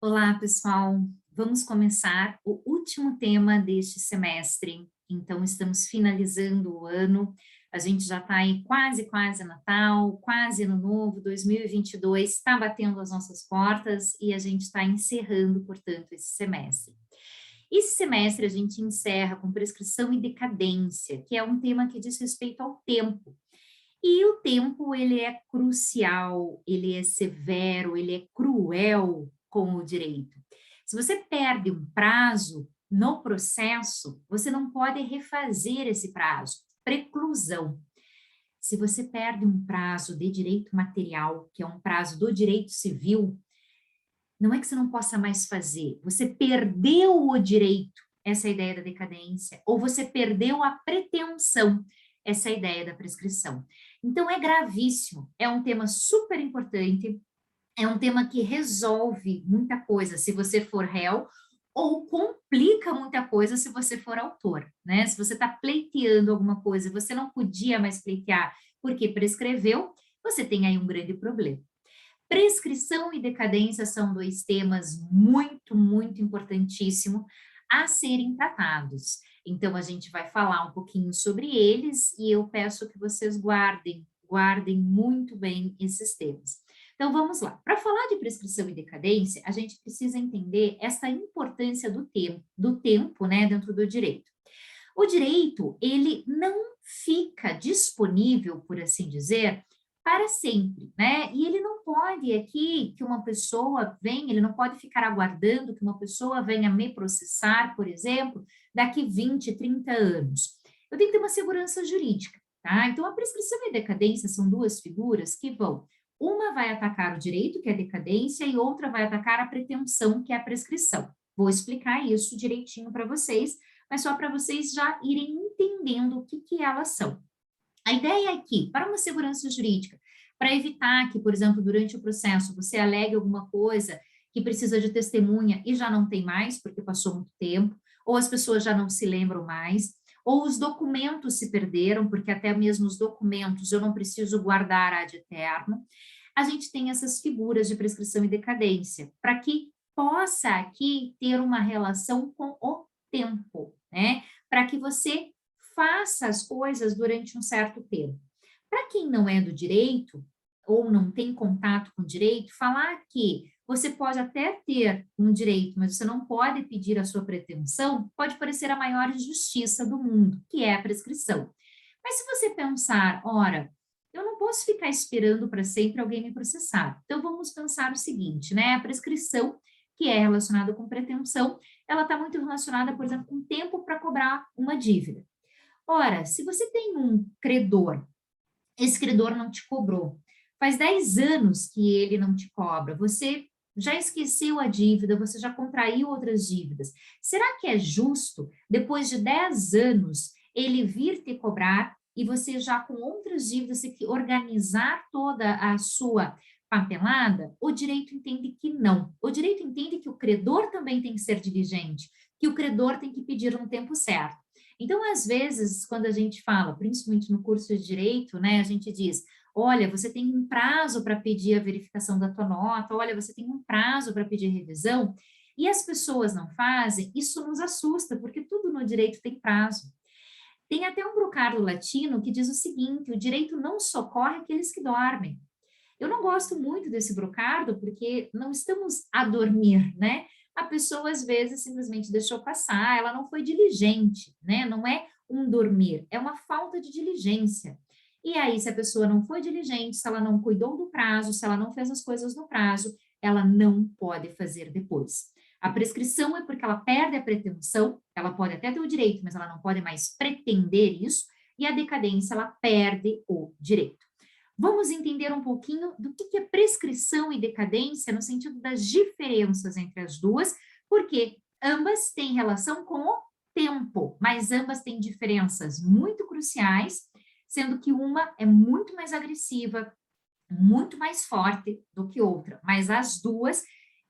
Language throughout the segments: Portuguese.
Olá, pessoal. Vamos começar o último tema deste semestre. Então, estamos finalizando o ano. A gente já está aí quase Natal, quase Ano Novo, 2022 está batendo as nossas portas e a gente está encerrando, portanto, esse semestre. Esse semestre a gente encerra com prescrição e decadência, que é um tema que diz respeito ao tempo. E o tempo, ele é crucial, ele é severo, ele é cruel com o direito. Se você perde um prazo no processo, você não pode refazer esse prazo. Preclusão. Se você perde um prazo de direito material, que é um prazo do direito civil, não é que você não possa mais fazer, você perdeu o direito, essa é a ideia da decadência, ou você perdeu a pretensão, essa é a ideia da prescrição. Então é gravíssimo, é um tema super importante, é um tema que resolve muita coisa se você for réu, ou complica muita coisa se você for autor, né? Se você está pleiteando alguma coisa, você não podia mais pleitear porque prescreveu, você tem aí um grande problema. Prescrição e decadência são dois temas muito importantíssimos a serem tratados. Então, a gente vai falar um pouquinho sobre eles e eu peço que vocês guardem muito bem esses temas. Então, vamos lá. Para falar de prescrição e decadência, a gente precisa entender essa importância do tempo, né, dentro do direito. O direito, ele não fica disponível, por assim dizer, para sempre, né? E ele não pode aqui que uma pessoa venha, ele não pode ficar aguardando que uma pessoa venha me processar, por exemplo, daqui 20, 30 anos. Eu tenho que ter uma segurança jurídica, tá? Então, a prescrição e a decadência são duas figuras que vão, uma vai atacar o direito, que é a decadência, e outra vai atacar a pretensão, que é a prescrição. Vou explicar isso direitinho para vocês, mas só para vocês já irem entendendo o que elas são. A ideia é que, para uma segurança jurídica, para evitar que, por exemplo, durante o processo você alegue alguma coisa que precisa de testemunha e já não tem mais, porque passou muito tempo, ou as pessoas já não se lembram mais, ou os documentos se perderam, porque até mesmo os documentos eu não preciso guardar ad eterno, a gente tem essas figuras de prescrição e decadência, para que possa aqui ter uma relação com o tempo, né? Para que você faça as coisas durante um certo tempo. Para quem não é do direito, ou não tem contato com o direito, falar que você pode até ter um direito, mas você não pode pedir a sua pretensão, pode parecer a maior injustiça do mundo, que é a prescrição. Mas se você pensar, ora, eu não posso ficar esperando para sempre alguém me processar. Então vamos pensar o seguinte, né? A prescrição, que é relacionada com pretensão, ela está muito relacionada, por exemplo, com tempo para cobrar uma dívida. Ora, se você tem um credor, esse credor não te cobrou, faz 10 anos que ele não te cobra, você já esqueceu a dívida, você já contraiu outras dívidas. Será que é justo, depois de 10 anos, ele vir te cobrar e você já com outras dívidas, você que organizar toda a sua papelada? O direito entende que não. O direito entende que o credor também tem que ser diligente, que o credor tem que pedir no tempo certo. Então, às vezes, quando a gente fala, principalmente no curso de direito, né, a gente diz, olha, você tem um prazo para pedir a verificação da tua nota, olha, você tem um prazo para pedir revisão, e as pessoas não fazem, isso nos assusta, porque tudo no direito tem prazo. Tem até um brocardo latino que diz o seguinte, o direito não socorre aqueles que dormem. Eu não gosto muito desse brocardo, porque não estamos a dormir, né? A pessoa, às vezes, simplesmente deixou passar, ela não foi diligente, né? Não é um dormir, é uma falta de diligência. E aí, se a pessoa não foi diligente, se ela não cuidou do prazo, se ela não fez as coisas no prazo, ela não pode fazer depois. A prescrição é porque ela perde a pretensão, ela pode até ter o direito, mas ela não pode mais pretender isso, e a decadência, ela perde o direito. Vamos entender um pouquinho do que é prescrição e decadência no sentido das diferenças entre as duas, porque ambas têm relação com o tempo, mas ambas têm diferenças muito cruciais, sendo que uma é muito mais agressiva, muito mais forte do que outra, mas as duas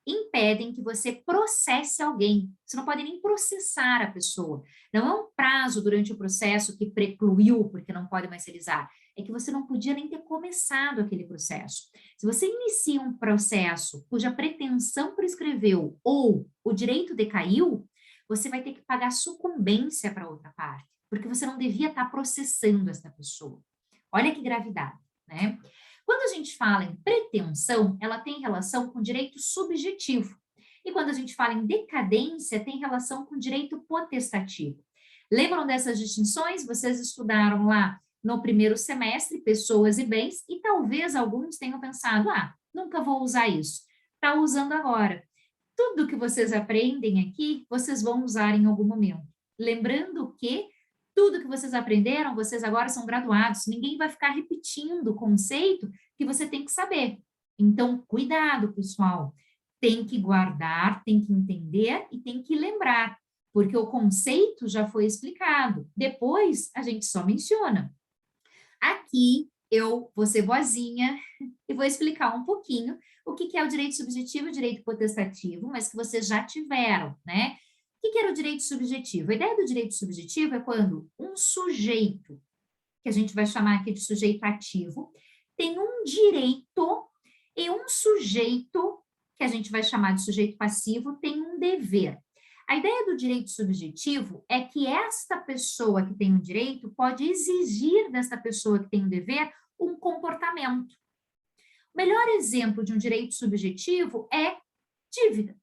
impedem que você processe alguém. Você não pode nem processar a pessoa. Não é um prazo durante o processo que precluiu porque não pode mais realizar. é que você não podia nem ter começado aquele processo. Se você inicia um processo cuja pretensão prescreveu ou o direito decaiu, você vai ter que pagar sucumbência para outra parte, porque você não devia estar processando essa pessoa. Olha que gravidade, né? Quando a gente fala em pretensão, ela tem relação com direito subjetivo. E quando a gente fala em decadência, tem relação com direito potestativo. Lembram dessas distinções? Vocês estudaram lá no primeiro semestre, pessoas e bens, e talvez alguns tenham pensado, nunca vou usar isso. Está usando agora. Tudo que vocês aprendem aqui, vocês vão usar em algum momento. Lembrando que tudo que vocês aprenderam, vocês agora são graduados, ninguém vai ficar repetindo o conceito que você tem que saber. Então, cuidado, pessoal. Tem que guardar, tem que entender e tem que lembrar, porque o conceito já foi explicado. Depois, a gente só menciona. Aqui, eu vou ser boazinha e vou explicar um pouquinho o que é o direito subjetivo e o direito potestativo, mas que vocês já tiveram, né? O que era o direito subjetivo? A ideia do direito subjetivo é quando um sujeito, que a gente vai chamar aqui de sujeito ativo, tem um direito e um sujeito, que a gente vai chamar de sujeito passivo, tem um dever. A ideia do direito subjetivo é que esta pessoa que tem um direito pode exigir desta pessoa que tem um dever um comportamento. O melhor exemplo de um direito subjetivo é dívida.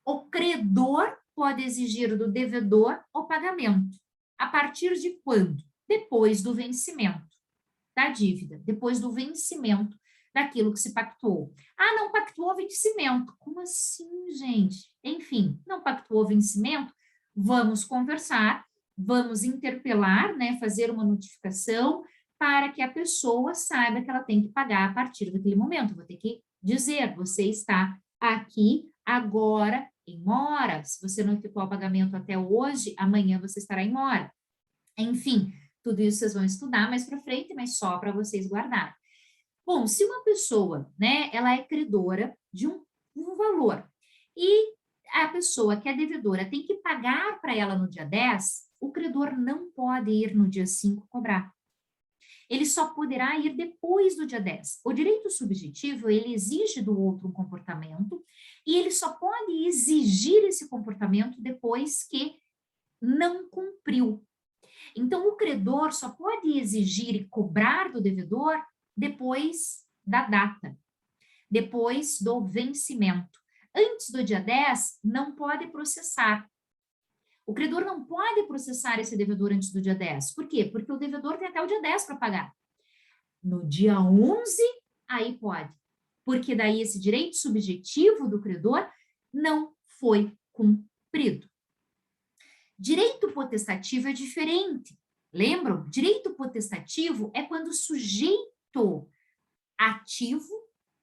O credor pode exigir do devedor o pagamento. A partir de quando? Depois do vencimento da dívida, depois do vencimento daquilo que se pactuou. Não pactuou vencimento. Como assim, gente? Enfim, não pactuou vencimento? Vamos conversar, vamos interpelar, né, fazer uma notificação para que a pessoa saiba que ela tem que pagar a partir daquele momento. Vou ter que dizer, você está aqui agora em mora. Se você não efetuou o pagamento até hoje, amanhã você estará em mora. Enfim, tudo isso vocês vão estudar mais para frente, mas só para vocês guardarem. Bom, se uma pessoa, né, ela é credora de um valor e a pessoa que é devedora tem que pagar para ela no dia 10, o credor não pode ir no dia 5 cobrar. Ele só poderá ir depois do dia 10. O direito subjetivo, ele exige do outro um comportamento e ele só pode exigir esse comportamento depois que não cumpriu. Então, o credor só pode exigir e cobrar do devedor depois da data, depois do vencimento. Antes do dia 10, não pode processar. O credor não pode processar esse devedor antes do dia 10. Por quê? Porque o devedor tem até o dia 10 para pagar. No dia 11, aí pode. Porque daí esse direito subjetivo do credor não foi cumprido. Direito potestativo é diferente. Lembram? Direito potestativo é quando o sujeito ativo,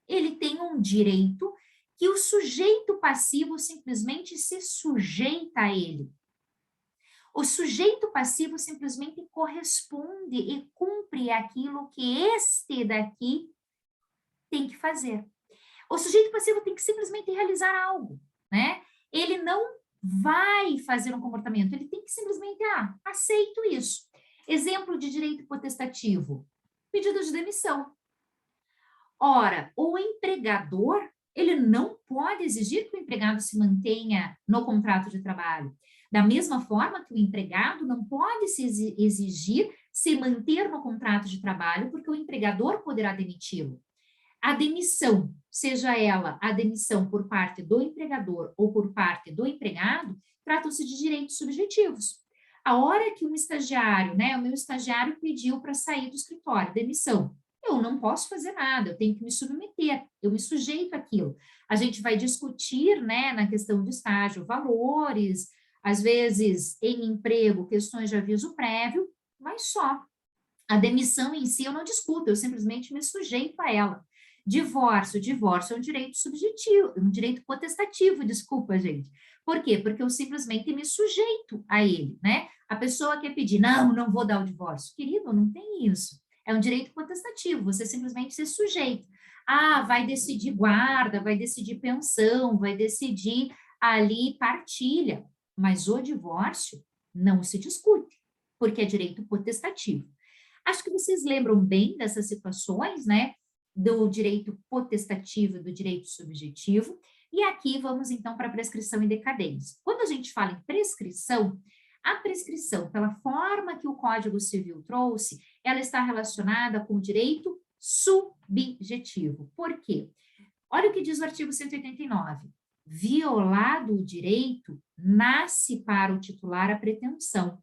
ele tem um direito que o sujeito passivo simplesmente se sujeita a ele. O sujeito passivo simplesmente corresponde e cumpre aquilo que este daqui tem que fazer. O sujeito passivo tem que simplesmente realizar algo, né? Ele não vai fazer um comportamento, ele tem que simplesmente, aceito isso. Exemplo de direito potestativo, pedido de demissão. Ora, o empregador, ele não pode exigir que o empregado se mantenha no contrato de trabalho. Da mesma forma que o empregado não pode se exigir se manter no contrato de trabalho, porque o empregador poderá demiti-lo. A demissão, seja ela a demissão por parte do empregador ou por parte do empregado, tratam-se de direitos subjetivos. A hora que um estagiário, né, o meu estagiário pediu para sair do escritório, demissão, eu não posso fazer nada, eu tenho que me submeter, eu me sujeito àquilo. A gente vai discutir, né, na questão do estágio, valores, às vezes em emprego, questões de aviso prévio, mas só. A demissão em si eu não discuto, eu simplesmente me sujeito a ela. Divórcio é um direito subjetivo, um direito potestativo, desculpa, gente. Por quê? Porque eu simplesmente me sujeito a ele, né? A pessoa quer pedir, não vou dar o divórcio. Querido, não tem isso. É um direito potestativo, você simplesmente se sujeita. Vai decidir guarda, vai decidir pensão, vai decidir ali partilha. Mas o divórcio não se discute, porque é direito potestativo. Acho que vocês lembram bem dessas situações, né? Do direito potestativo e do direito subjetivo. E aqui vamos então para a prescrição e decadência. Quando a gente fala em prescrição, a prescrição, pela forma que o Código Civil trouxe, ela está relacionada com o direito subjetivo. Por quê? Olha o que diz o artigo 189. Violado o direito, nasce para o titular a pretensão,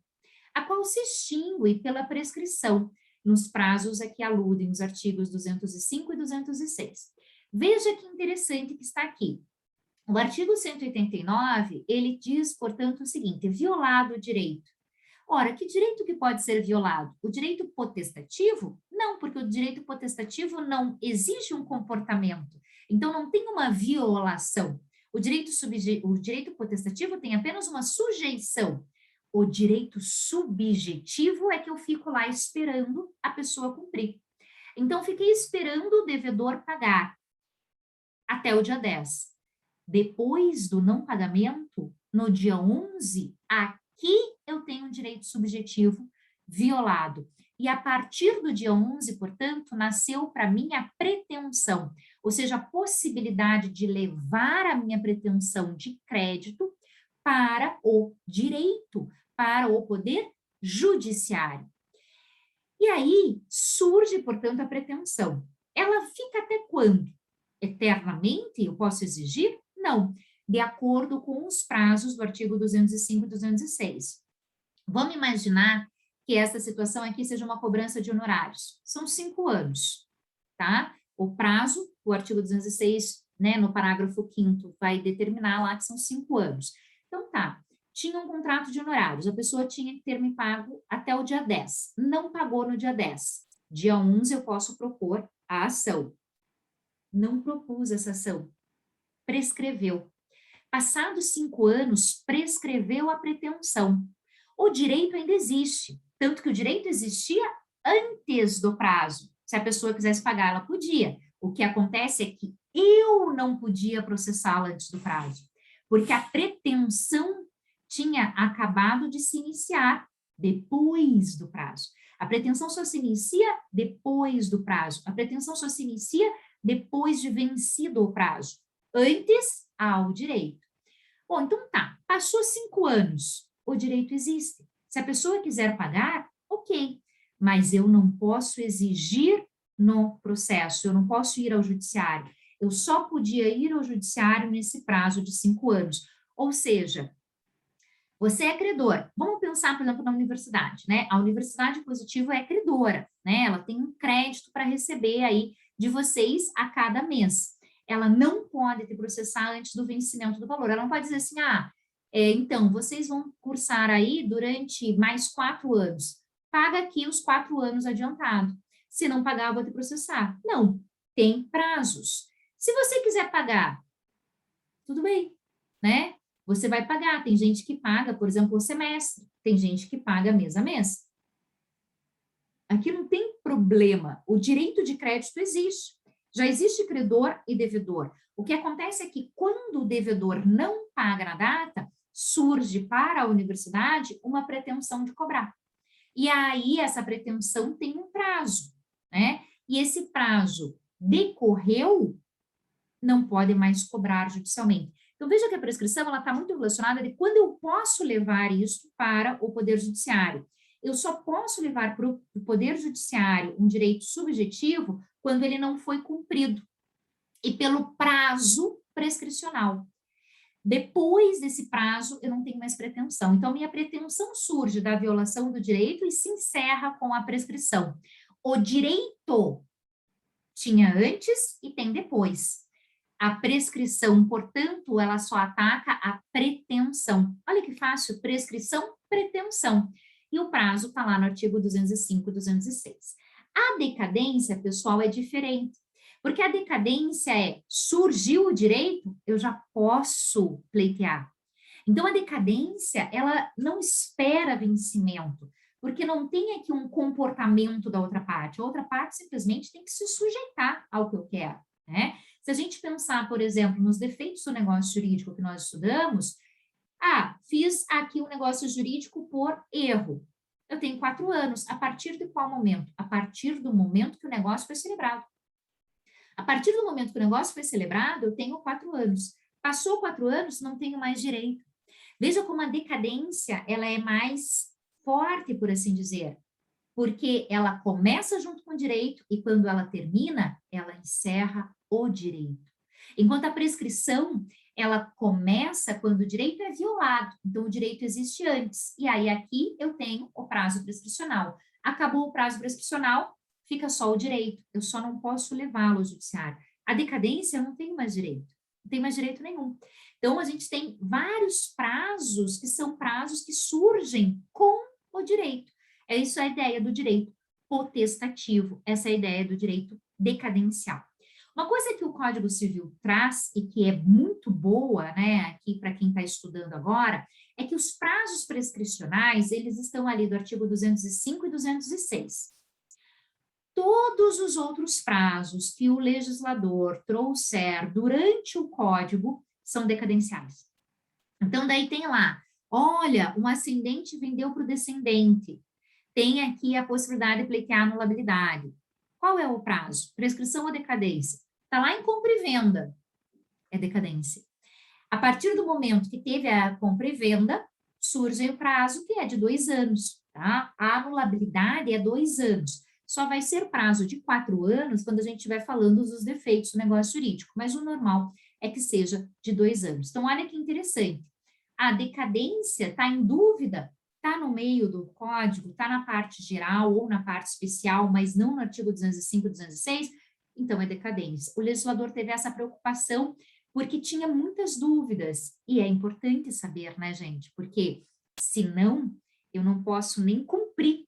a qual se extingue pela prescrição, nos prazos a que aludem os artigos 205 e 206. Veja que interessante que está aqui. O artigo 189, ele diz, portanto, o seguinte: violado o direito. Ora, que direito que pode ser violado? O direito potestativo? Não, porque o direito potestativo não exige um comportamento. Então, não tem uma violação. O direito potestativo tem apenas uma sujeição. O direito subjetivo é que eu fico lá esperando a pessoa cumprir. Então, fiquei esperando o devedor pagar até o dia 10. Depois do não pagamento, no dia 11, aqui eu tenho um direito subjetivo violado. E a partir do dia 11, portanto, nasceu para mim a pretensão, ou seja, a possibilidade de levar a minha pretensão de crédito para o direito, para o poder judiciário. E aí surge, portanto, a pretensão. Ela fica até quando? Eternamente eu posso exigir? Não, de acordo com os prazos do artigo 205 e 206. Vamos imaginar que essa situação aqui seja uma cobrança de honorários. São 5 anos, tá? O prazo, o artigo 206, né, no parágrafo 5º, vai determinar lá que são 5 anos. Então, tá, tinha um contrato de honorários, a pessoa tinha que ter me pago até o dia 10, não pagou no dia 10. Dia 11 eu posso propor a ação. Não propus essa ação, prescreveu. Passados 5 anos, prescreveu a pretensão. O direito ainda existe, tanto que o direito existia antes do prazo. Se a pessoa quisesse pagar, ela podia. O que acontece é que eu não podia processá-la antes do prazo, porque a pretensão tinha acabado de se iniciar depois do prazo. A pretensão só se inicia depois do prazo. A pretensão só se inicia depois de vencido o prazo. Antes, há o direito. Bom, então tá, passou 5 anos, o direito existe. Se a pessoa quiser pagar, ok, mas eu não posso exigir no processo, eu não posso ir ao judiciário. Eu só podia ir ao judiciário nesse prazo de 5 anos. Ou seja, você é credor. Vamos pensar, por exemplo, na universidade, né? A universidade positiva é credora, né? Ela tem um crédito para receber aí de vocês a cada mês. Ela não pode te processar antes do vencimento do valor. Ela não pode dizer assim, então, vocês vão cursar aí durante mais 4 anos. Paga aqui os 4 anos adiantado. Se não pagar, eu vou te processar. Não, tem prazos. Se você quiser pagar, tudo bem, né? Você vai pagar. Tem gente que paga, por exemplo, o semestre. Tem gente que paga mês a mês. Aqui não tem problema. O direito de crédito existe. Já existe credor e devedor. O que acontece é que quando o devedor não paga na data, surge para a universidade uma pretensão de cobrar. E aí essa pretensão tem um prazo, né? E esse prazo decorreu, não pode mais cobrar judicialmente. Então, veja que a prescrição ela está muito relacionada de quando eu posso levar isso para o Poder Judiciário. Eu só posso levar para o Poder Judiciário um direito subjetivo quando ele não foi cumprido e pelo prazo prescricional. Depois desse prazo, eu não tenho mais pretensão. Então, minha pretensão surge da violação do direito e se encerra com a prescrição. O direito tinha antes e tem depois. A prescrição, portanto, ela só ataca a pretensão. Olha que fácil, prescrição, pretensão. E o prazo está lá no artigo 205 e 206. A decadência, pessoal, é diferente. Porque a decadência é, surgiu o direito, eu já posso pleitear. Então, a decadência, ela não espera vencimento, porque não tem aqui um comportamento da outra parte. A outra parte simplesmente tem que se sujeitar ao que eu quero, né? Se a gente pensar, por exemplo, nos defeitos do negócio jurídico que nós estudamos, fiz aqui um negócio jurídico por erro. Eu tenho 4 anos. A partir de qual momento? A partir do momento que o negócio foi celebrado. A partir do momento que o negócio foi celebrado, eu tenho 4 anos. Passou 4 anos, não tenho mais direito. Veja como a decadência, ela é mais forte, por assim dizer, porque ela começa junto com o direito e quando ela termina, ela encerra o direito. Enquanto a prescrição, ela começa quando o direito é violado, então o direito existe antes. E aí aqui eu tenho o prazo prescricional. Acabou o prazo prescricional, fica só o direito. Eu só não posso levá-lo ao judiciário. A decadência, eu não tenho mais direito. Não tem mais direito nenhum. Então, a gente tem vários prazos que são prazos que surgem com o direito. É isso a ideia do direito potestativo, essa é a ideia do direito decadencial. Uma coisa que o Código Civil traz e que é muito boa, né, aqui para quem está estudando agora, é que os prazos prescricionais, eles estão ali do artigo 205 e 206. Todos os outros prazos que o legislador trouxer durante o código são decadenciais. Então, daí tem lá, olha, um ascendente vendeu para o descendente, tem aqui a possibilidade de pleitear a anulabilidade. Qual é o prazo? Prescrição ou decadência? Está lá em compra e venda, é decadência. A partir do momento que teve a compra e venda, surge o prazo que é de 2 anos, tá? A anulabilidade é 2 anos. Só vai ser prazo de 4 anos quando a gente estiver falando dos defeitos do negócio jurídico, mas o normal é que seja de 2 anos. Então, olha que interessante. A decadência está em dúvida, está no meio do código, está na parte geral ou na parte especial, mas não no artigo 205 e 206, então é decadência. O legislador teve essa preocupação porque tinha muitas dúvidas, e é importante saber, né, gente? Porque senão eu não posso nem cumprir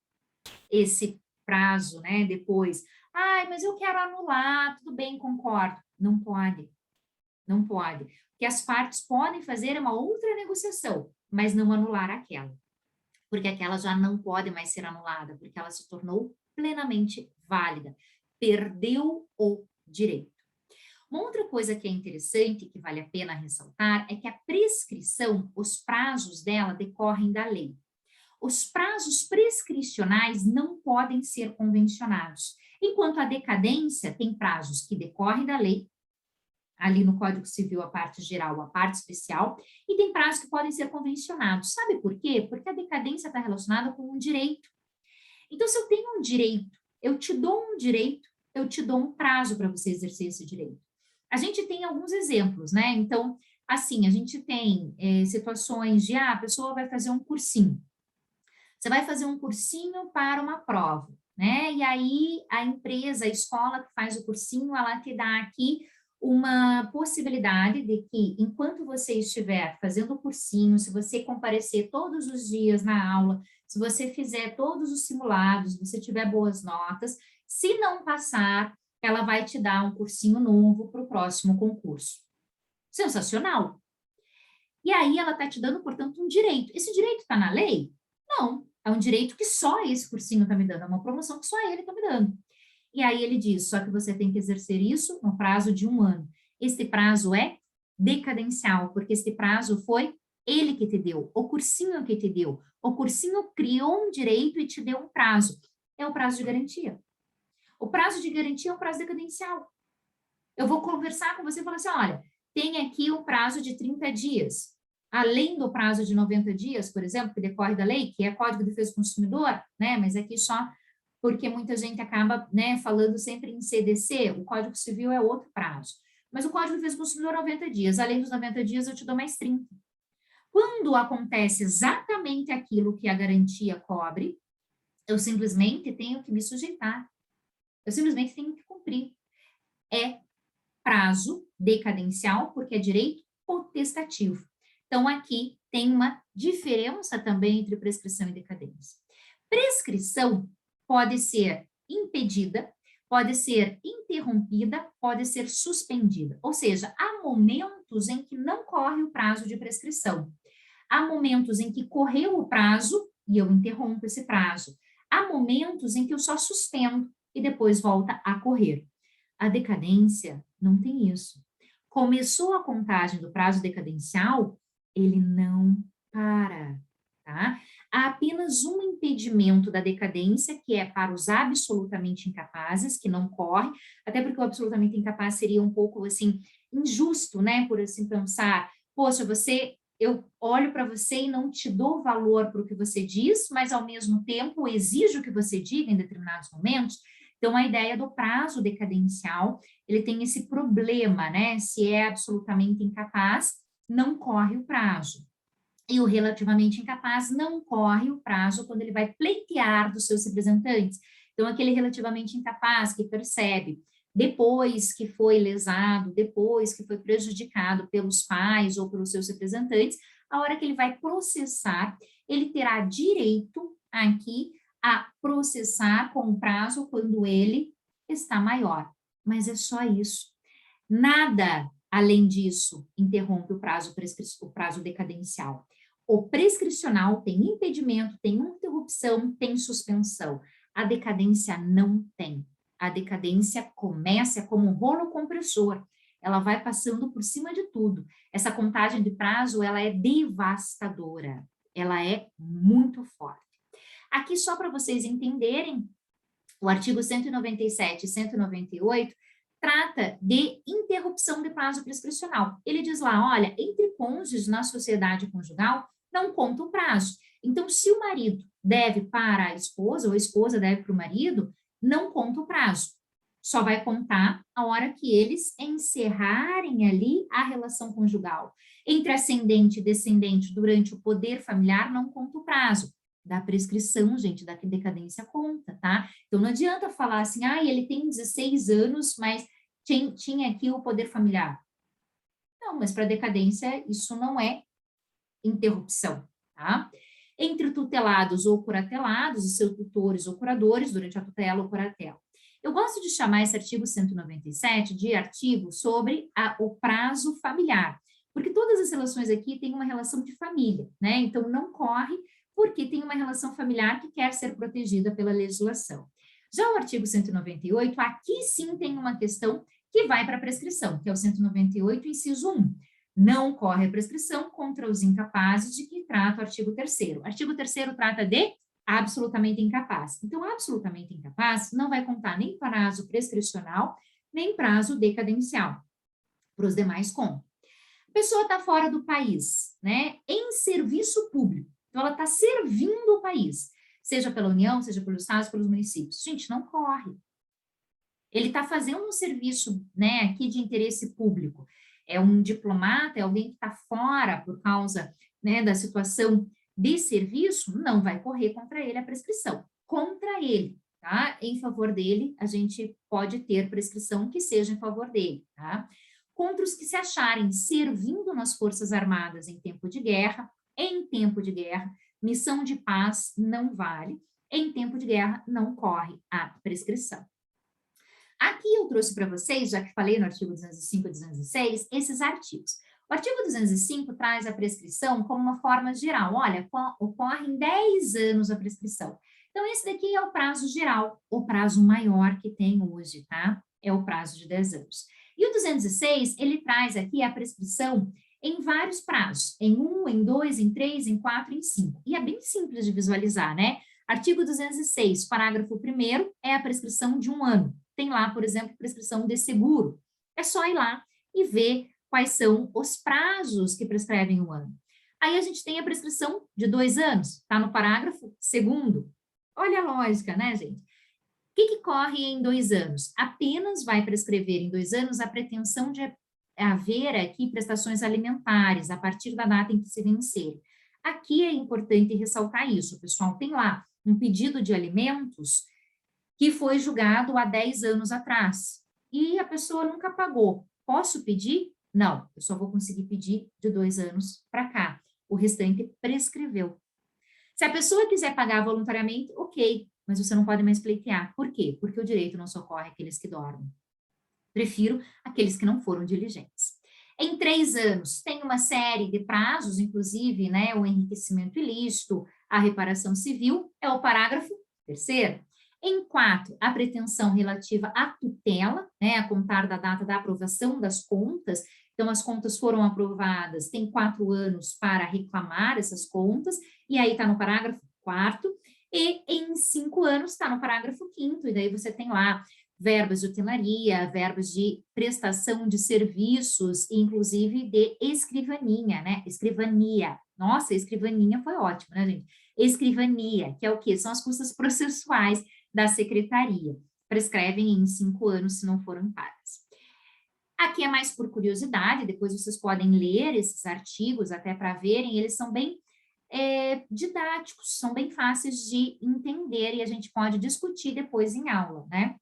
esse prazo, né, depois. Ai, mas eu quero anular, tudo bem, concordo. Não pode, não pode. O que as partes podem fazer é uma outra negociação, mas não anular aquela, porque aquela já não pode mais ser anulada, porque ela se tornou plenamente válida, perdeu o direito. Uma outra coisa que é interessante, que vale a pena ressaltar, é que a prescrição, os prazos dela decorrem da lei. Os prazos prescricionais não podem ser convencionados, enquanto a decadência tem prazos que decorrem da lei, ali no Código Civil a parte geral, a parte especial, e tem prazos que podem ser convencionados. Sabe por quê? Porque a decadência está relacionada com um direito. Então, se eu tenho um direito, eu te dou um direito, eu te dou um prazo para você exercer esse direito. A gente tem alguns exemplos, né? Então, assim, a gente tem situações de, a pessoa vai fazer um cursinho. Você vai fazer um cursinho para uma prova, né? E aí a empresa, a escola que faz o cursinho, ela te dá aqui uma possibilidade de que, enquanto você estiver fazendo o cursinho, se você comparecer todos os dias na aula, se você fizer todos os simulados, você tiver boas notas, se não passar, ela vai te dar um cursinho novo para o próximo concurso. Sensacional! E aí ela está te dando, portanto, um direito. Esse direito está na lei? Não, é um direito que só esse cursinho está me dando, é uma promoção que só ele está me dando. E aí ele diz, só que você tem que exercer isso no prazo de 1 ano. Este prazo é decadencial, porque este prazo foi ele que te deu, o cursinho que te deu. O cursinho criou um direito e te deu um prazo. É o prazo de garantia. O prazo de garantia é um prazo decadencial. Eu vou conversar com você e falar assim, olha, tem aqui um prazo de 30 dias. Além do prazo de 90 dias, por exemplo, que decorre da lei, que é Código de Defesa do Consumidor, né? Mas aqui só porque muita gente acaba, né, falando sempre em CDC, o Código Civil é outro prazo. Mas o Código de Defesa do Consumidor é 90 dias. Além dos 90 dias, eu te dou mais 30. Quando acontece exatamente aquilo que a garantia cobre, eu simplesmente tenho que me sujeitar. Eu simplesmente tenho que cumprir. É prazo decadencial, porque é direito potestativo. Então, aqui tem uma diferença também entre prescrição e decadência. Prescrição pode ser impedida, pode ser interrompida, pode ser suspendida. Ou seja, há momentos em que não corre o prazo de prescrição. Há momentos em que correu o prazo e eu interrompo esse prazo. Há momentos em que eu só suspendo e depois volta a correr. A decadência não tem isso. Começou a contagem do prazo decadencial, ele não para. tá? Há apenas um impedimento da decadência, que é para os absolutamente incapazes, que não corre, até porque o absolutamente incapaz seria um pouco, assim, injusto, né, por assim pensar, poxa, eu olho para você e não te dou valor para o que você diz, mas ao mesmo tempo exijo que você diga em determinados momentos. Então, a ideia do prazo decadencial, ele tem esse problema, né? Se é absolutamente incapaz, não corre o prazo. E o relativamente incapaz não corre o prazo quando ele vai pleitear dos seus representantes. Então, aquele relativamente incapaz que percebe, depois que foi lesado, depois que foi prejudicado pelos pais ou pelos seus representantes, a hora que ele vai processar, ele terá direito aqui a processar com o prazo quando ele está maior. Mas é só isso. Nada além disso interrompe o prazo decadencial. O prescricional tem impedimento, tem interrupção, tem suspensão. A decadência não tem. A decadência começa como um rolo compressor. Ela vai passando por cima de tudo. Essa contagem de prazo, ela é devastadora. Ela é muito forte. Aqui, só para vocês entenderem, o artigo 197 e 198 trata de interrupção de prazo prescricional. Ele diz lá, olha, entre cônjuges na sociedade conjugal, não conta o prazo. Então, se o marido deve para a esposa, ou a esposa deve para o marido, não conta o prazo. Só vai contar a hora que eles encerrarem ali a relação conjugal. Entre ascendente e descendente, durante o poder familiar, não conta o prazo. Da prescrição, gente, da decadência conta, tá? Então, não adianta falar assim, ah, ele tem 16 anos, mas tinha aqui o poder familiar. Não, mas para decadência, isso não é interrupção, tá? Entre tutelados ou curatelados, os seus tutores ou curadores, durante a tutela ou curatela. Eu gosto de chamar esse artigo 197 de artigo sobre o prazo familiar, porque todas as relações aqui têm uma relação de família, né? Então, não corre porque tem uma relação familiar que quer ser protegida pela legislação. Já o artigo 198, aqui sim tem uma questão que vai para a prescrição, que é o 198, inciso 1. Não corre a prescrição contra os incapazes, de que trata o artigo 3º. O artigo 3º trata de absolutamente incapaz. Então, absolutamente incapaz não vai contar nem prazo prescricional, nem prazo decadencial. Para os demais, conta. A pessoa está fora do país, né? Em serviço público. Então, ela está servindo o país, seja pela União, seja pelos estados, pelos municípios. Gente, não corre. Ele está fazendo um serviço, né, aqui de interesse público. É um diplomata, é alguém que está fora por causa, né, da situação de serviço, não vai correr contra ele a prescrição. Contra ele, tá? Em favor dele, a gente pode ter prescrição que seja em favor dele, tá? Contra os que se acharem servindo nas Forças Armadas em tempo de guerra, missão de paz não vale, em tempo de guerra não corre a prescrição. Aqui eu trouxe para vocês, já que falei no artigo 205 e 206, esses artigos. O artigo 205 traz a prescrição como uma forma geral. Olha, ocorre em 10 anos a prescrição. Então, esse daqui é o prazo geral, o prazo maior que tem hoje, tá? É o prazo de 10 anos. E o 206, ele traz aqui a prescrição em vários prazos, em 1, em 2, em 3, em 4, em 5. E é bem simples de visualizar, né? Artigo 206, parágrafo 1º, é a prescrição de 1 ano. Tem lá, por exemplo, prescrição de seguro. É só ir lá e ver quais são os prazos que prescrevem 1 ano. Aí a gente tem a prescrição de 2 anos, está no parágrafo 2º. Olha a lógica, né, gente? O que corre em 2 anos? Apenas vai prescrever em 2 anos a pretensão de haver aqui prestações alimentares a partir da data em que se vencer. Aqui é importante ressaltar isso, pessoal. Tem lá um pedido de alimentos que foi julgado há 10 anos atrás e a pessoa nunca pagou. Posso pedir? Não, eu só vou conseguir pedir de 2 anos para cá. O restante prescreveu. Se a pessoa quiser pagar voluntariamente, ok, mas você não pode mais pleitear. Por quê? Porque o direito não socorre aqueles que dormem. Prefiro aqueles que não foram diligentes. Em 3 anos, tem uma série de prazos, inclusive, né, o enriquecimento ilícito, a reparação civil, é o parágrafo 3º. Em 4, a pretensão relativa à tutela, né, a contar da data da aprovação das contas, Então, as contas foram aprovadas, tem 4 anos para reclamar essas contas, e aí está no parágrafo 4º, e em 5 anos está no parágrafo 5º, e daí você tem lá verbas de hotelaria, verbas de prestação de serviços, inclusive de escrivaninha, né? Escrivania. Nossa, escrivaninha foi ótimo, né, gente? Escrivania, que é o quê? São as custas processuais da secretaria. Prescrevem em 5 anos se não foram pagas. Aqui é mais por curiosidade, depois vocês podem ler esses artigos até para verem, eles são bem didáticos, são bem fáceis de entender e a gente pode discutir depois em aula, né?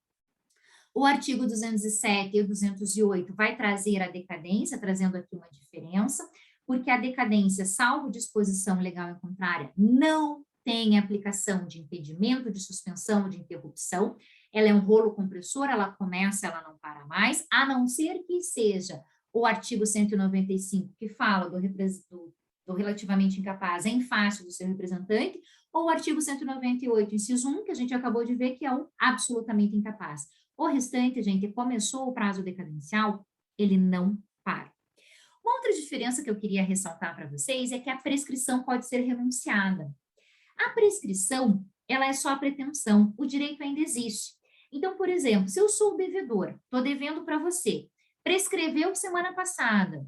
O artigo 207 e o 208 vai trazer a decadência, trazendo aqui uma diferença, porque a decadência, salvo disposição legal em contrária, não tem aplicação de impedimento, de suspensão, de interrupção. Ela é um rolo compressor, ela começa, ela não para mais, a não ser que seja o artigo 195, que fala do relativamente incapaz em face do seu representante, ou o artigo 198, inciso 1, que a gente acabou de ver, que é o absolutamente incapaz. O restante, gente, começou o prazo decadencial, ele não para. Uma outra diferença que eu queria ressaltar para vocês é que a prescrição pode ser renunciada. A prescrição, ela é só a pretensão, o direito ainda existe. Então, por exemplo, se eu sou o devedor, estou devendo para você, prescreveu semana passada,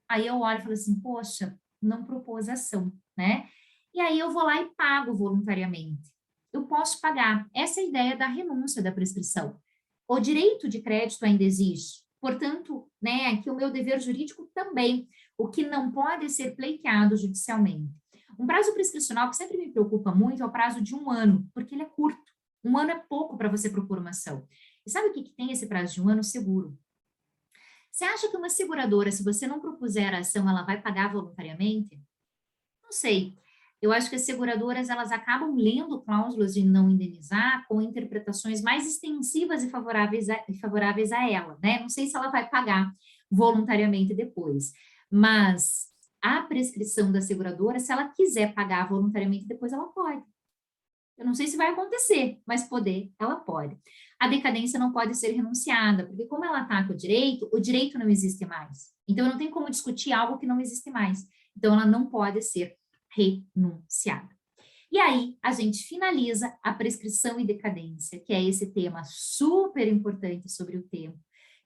aí eu olho e falo assim, poxa, não propôs ação, né? E aí eu vou lá e pago voluntariamente. Eu posso pagar. Essa é a ideia da renúncia da prescrição. O direito de crédito ainda existe, portanto, né, que o meu dever jurídico também, o que não pode ser pleiteado judicialmente. Um prazo prescricional que sempre me preocupa muito é o prazo de 1 ano, porque ele é curto. 1 ano é pouco para você propor uma ação. E sabe o que tem esse prazo de 1 ano? Seguro. Você acha que uma seguradora, se você não propuser a ação, ela vai pagar voluntariamente? Não sei. Eu acho que as seguradoras, elas acabam lendo cláusulas de não indenizar com interpretações mais extensivas e favoráveis a ela, né? Não sei se ela vai pagar voluntariamente depois, mas a prescrição da seguradora, se ela quiser pagar voluntariamente depois, ela pode. Eu não sei se vai acontecer, mas poder, ela pode. A decadência não pode ser renunciada, porque como ela ataca o direito não existe mais. Então, eu não tenho como discutir algo que não existe mais. Então, ela não pode ser renunciada. E aí, a gente finaliza a prescrição e decadência, que é esse tema super importante sobre o tempo,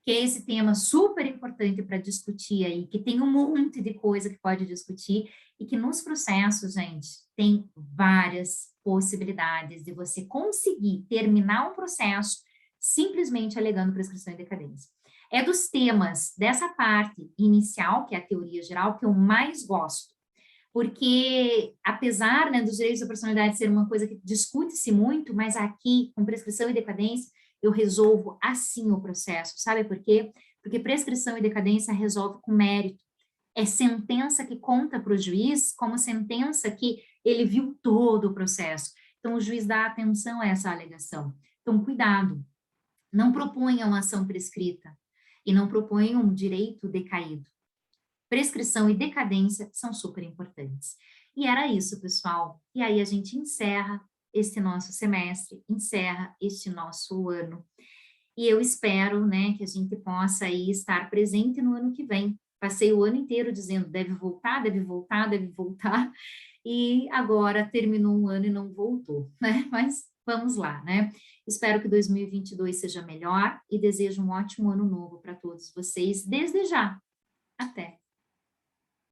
que é esse tema super importante para discutir aí, que tem um monte de coisa que pode discutir, e que nos processos, gente, tem várias possibilidades de você conseguir terminar um processo simplesmente alegando prescrição e decadência. É dos temas dessa parte inicial, que é a teoria geral, que eu mais gosto, porque apesar, né, dos direitos da personalidade ser uma coisa que discute-se muito, mas aqui, com prescrição e decadência, eu resolvo assim o processo, sabe por quê? Porque prescrição e decadência resolve com mérito, é sentença que conta para o juiz como sentença que ele viu todo o processo. Então, o juiz dá atenção a essa alegação. Então, cuidado, não proponha uma ação prescrita e não proponha um direito decaído. Prescrição e decadência são super importantes. E era isso, pessoal. E aí a gente encerra este nosso semestre, encerra este nosso ano. E eu espero, né, que a gente possa aí estar presente no ano que vem. Passei o ano inteiro dizendo, deve voltar, deve voltar, deve voltar, e agora terminou um ano e não voltou, né? Mas vamos lá, né? Espero que 2022 seja melhor e desejo um ótimo ano novo para todos vocês desde já. Até!